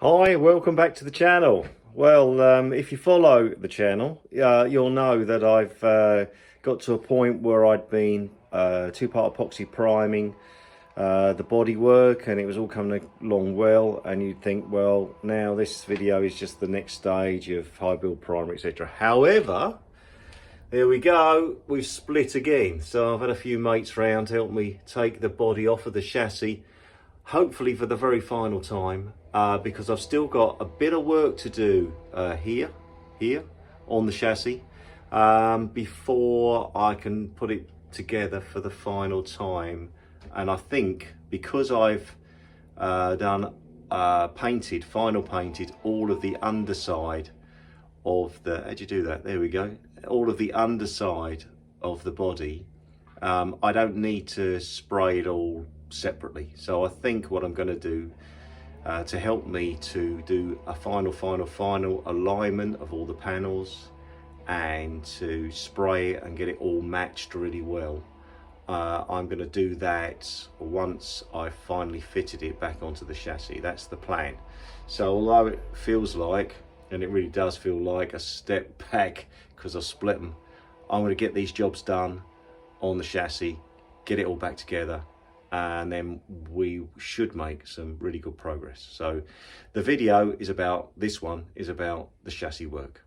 Hi, welcome back to the channel. Well, if you follow the channel, you'll know that I've got to a point where I'd been two-part epoxy priming the bodywork, and it was all coming along well, and you'd think, well, now this video is just the next stage of high build primer, etc. However, there we go, we've split again. So I've had a few mates round to help me take the body off of the chassis, hopefully for the very final time, because I've still got a bit of work to do here on the chassis before I can put it together for the final time. And I think because I've done final painted all of the underside of the, how'd you do that? There we go. All of the underside of the body, I don't need to spray it all separately. So I think what I'm going to do to help me to do a final alignment of all the panels and to spray it and get it all matched really well, I'm going to do that once I've finally fitted it back onto the chassis. That's the plan. So although it feels like, and it really does feel like, a step back because I've split them, I'm going to get these jobs done on the chassis, get it all back together, and then we should make some really good progress. So the video is about, this one is about the chassis work.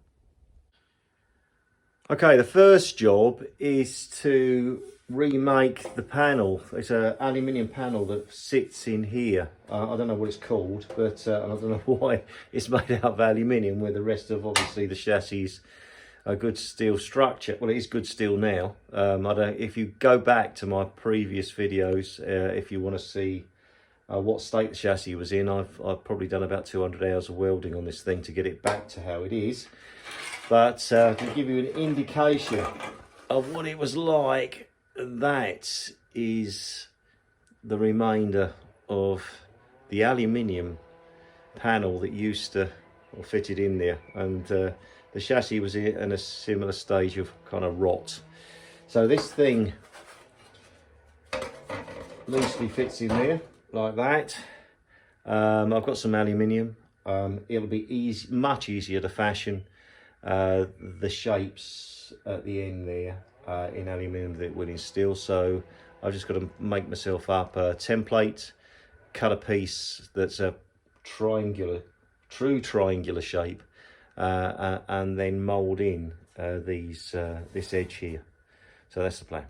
Okay, the first job is to remake the panel. It's an aluminium panel that sits in here. I don't know what it's called, but I don't know why it's made out of aluminium, where the rest of obviously the chassis is a good steel structure. Well, it is good steel now. If you go back to my previous videos, if you want to see what state the chassis was in, I've probably done about 200 hours of welding on this thing to get it back to how it is. But to give you an indication of what it was like, that is the remainder of the aluminium panel that used to, or fitted in there, and the chassis was in a similar stage of kind of rot. So this thing loosely fits in there like that. I've got some aluminium. It'll be much easier to fashion the shapes at the end there in aluminium than it would in steel. So I've just got to make myself up a template, cut a piece that's a true triangular shape, and then mould in this edge here. So that's the plan.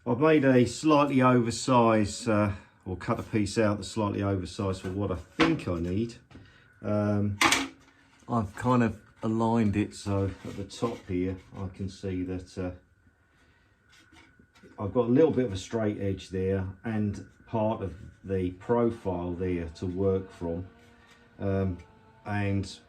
I've made a slightly oversized, or cut a piece out that's slightly oversized for what I think I need. I've kind of aligned it so at the top here I can see that I've got a little bit of a straight edge there and part of the profile there to work from, and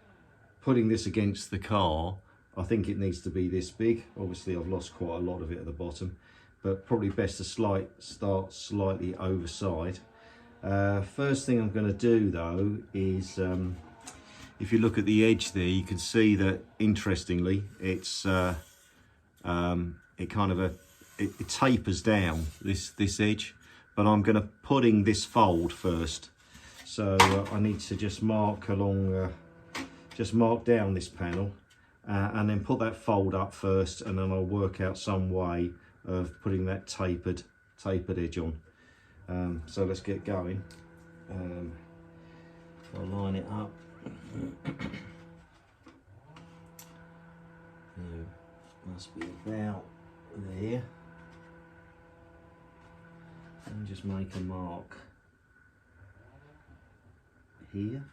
putting this against the car, I think it needs to be this big. Obviously I've lost quite a lot of it at the bottom, but probably best to start slightly overside. First thing I'm going to do though is, if you look at the edge there, you can see that interestingly it's it tapers down this edge, but I'm going to putting this fold first. So I need to just mark along, just mark down this panel, and then put that fold up first, and then I'll work out some way of putting that tapered edge on. So let's get going. I'll line it up. Must be about there, and just make a mark here,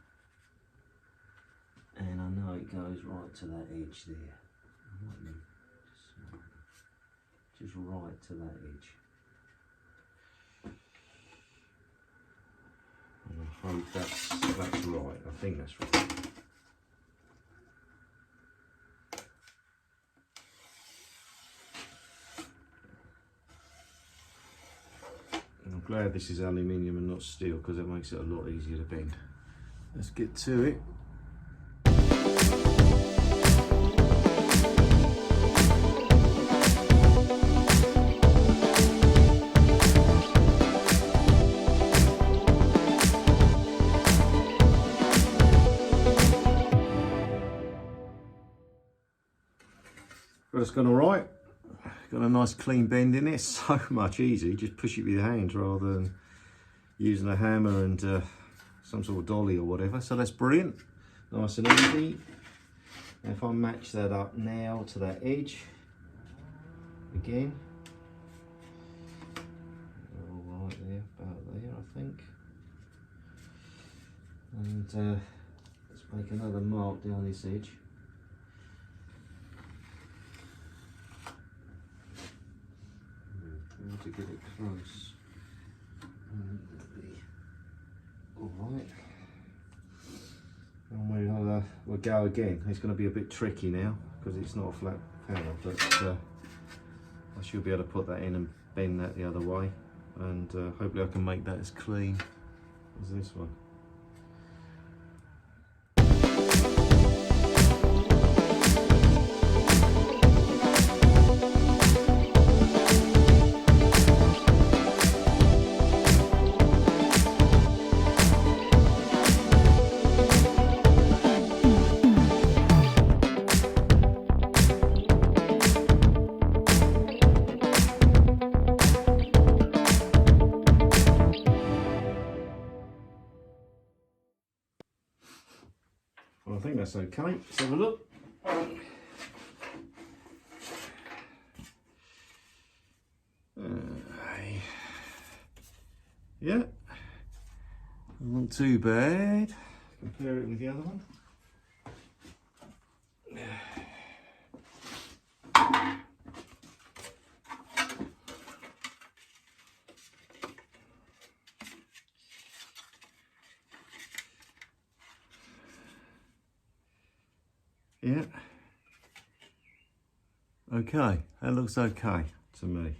and I know it goes right to that edge there. Just right to that edge, and I hope that's right. I think that's right. I'm glad this is aluminium and not steel, because it makes it a lot easier to bend. Let's get to it. but it's gone all right. Got a nice clean bend in it. So much easier. Just push it with your hands rather than using a hammer and some sort of dolly or whatever. So that's brilliant. Nice and easy. And if I match that up now to that edge, again, all right there, about there, I think. And let's make another mark down this edge. To get it close, and all right. And we'll go again. It's going to be a bit tricky now because it's not a flat panel, but I should be able to put that in and bend that the other way, and hopefully I can make that as clean as this one. Well, I think that's okay. Let's have a look. Yeah, not too bad. Compare it with the other one. Yeah. Okay, that looks okay to me.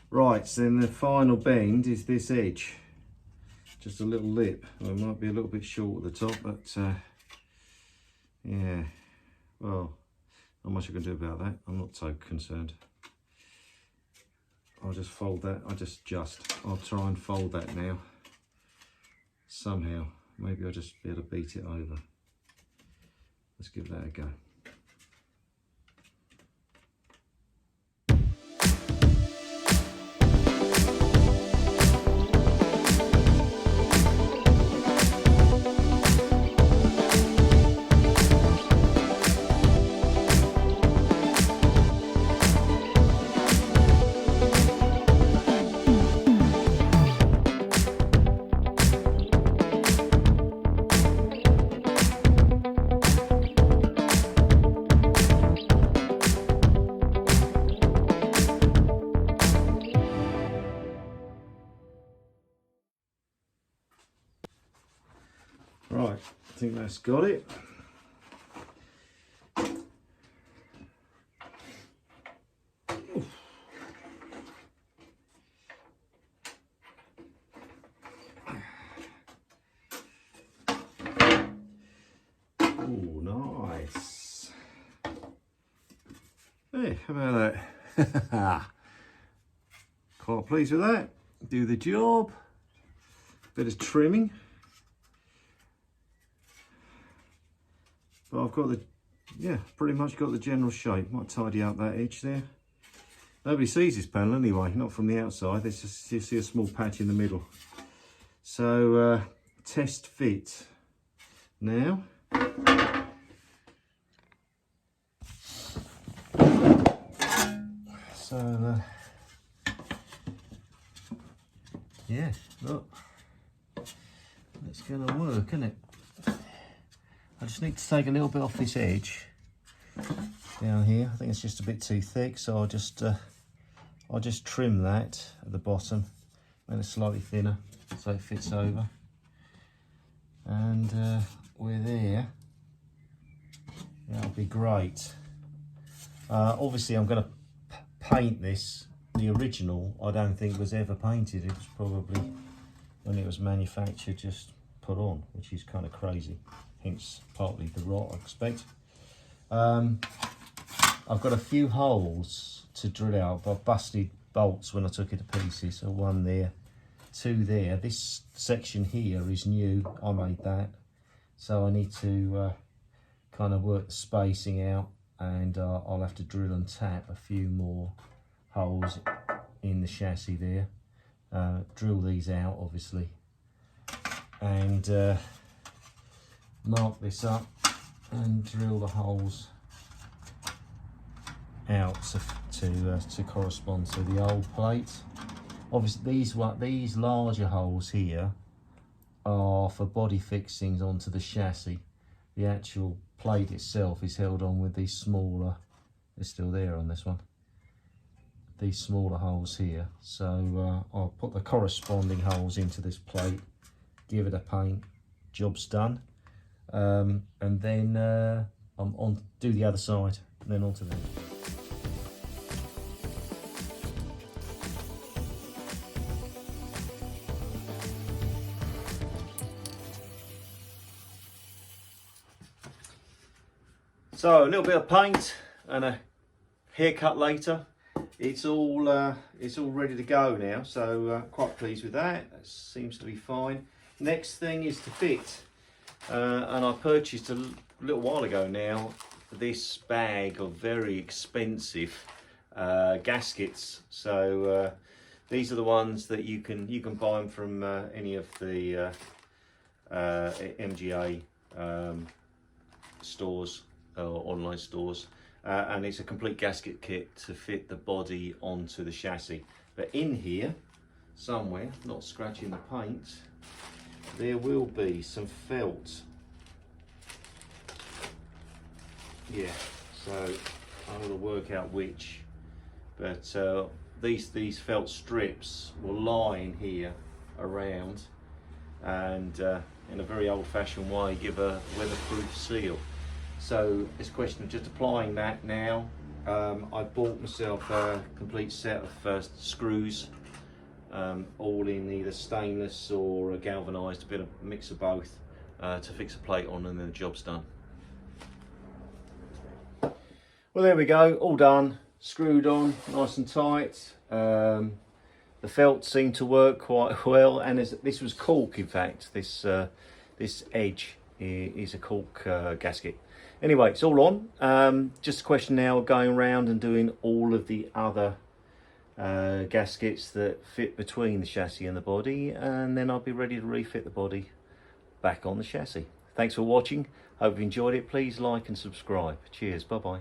Right, so then the final bend is this edge. Just a little lip. Well, it might be a little bit short at the top, but yeah. Well, not much I can do about that. I'm not so concerned. I'll just fold that. I'll try and fold that now. Somehow. Maybe I'll just be able to beat it over. Let's give that a go. Right, I think that's got it. Oh, nice. Hey, how about that? Quite pleased with that. Do the job. Bit of trimming. But I've got the, yeah, pretty much got the general shape. Might tidy up that edge there. Nobody sees this panel anyway, not from the outside. There's just, you see a small patch in the middle. So test fit now. So yeah, look, it's gonna work, isn't it? I just need to take a little bit off this edge down here. I think it's just a bit too thick, so I'll just trim that at the bottom, make it slightly thinner so it fits over. And we're there. That'll be great. Obviously, I'm going to paint this. The original, I don't think was ever painted. It was probably when it was manufactured, just put on, which is kind of crazy. Hence partly the rot, I expect. I've got a few holes to drill out, but I busted bolts when I took it to pieces. So one there, two there. This section here is new, I made that. So I need to kind of work the spacing out. and I'll have to drill and tap a few more holes in the chassis there. Drill these out obviously, and mark this up and drill the holes out to correspond to the old plate. Obviously these larger holes here are for body fixings onto the chassis. The actual plate itself is held on with these smaller, they're still there on this one, these smaller holes here. So I'll put the corresponding holes into this plate, give it a paint, job's done. And then I'm on, do the other side, and then onto them. So a little bit of paint and a haircut later. It's all ready to go now. So quite pleased with that. That seems to be fine. Next thing is to fit. And I purchased a little while ago now this bag of very expensive gaskets. So these are the ones that you can buy them from any of the MGA stores or online stores, and it's a complete gasket kit to fit the body onto the chassis. But in here somewhere, not scratching the paint, there will be some felt. Yeah, so I'm going to work out which, but these felt strips will line here around, and in a very old-fashioned way give a weatherproof seal. So it's a question of just applying that now. I bought myself a complete set of screws, all in either stainless or galvanised, a bit of mix of both, to fix a plate on, and then the job's done. Well, there we go, all done, screwed on, nice and tight. The felt seemed to work quite well, and this was cork. In fact, this edge is a cork gasket. Anyway, it's all on. Just a question now of going around and doing all of the other gaskets that fit between the chassis and the body, and then I'll be ready to refit the body back on the chassis. Thanks for watching. Hope you enjoyed it. Please like and subscribe. Cheers. Bye bye.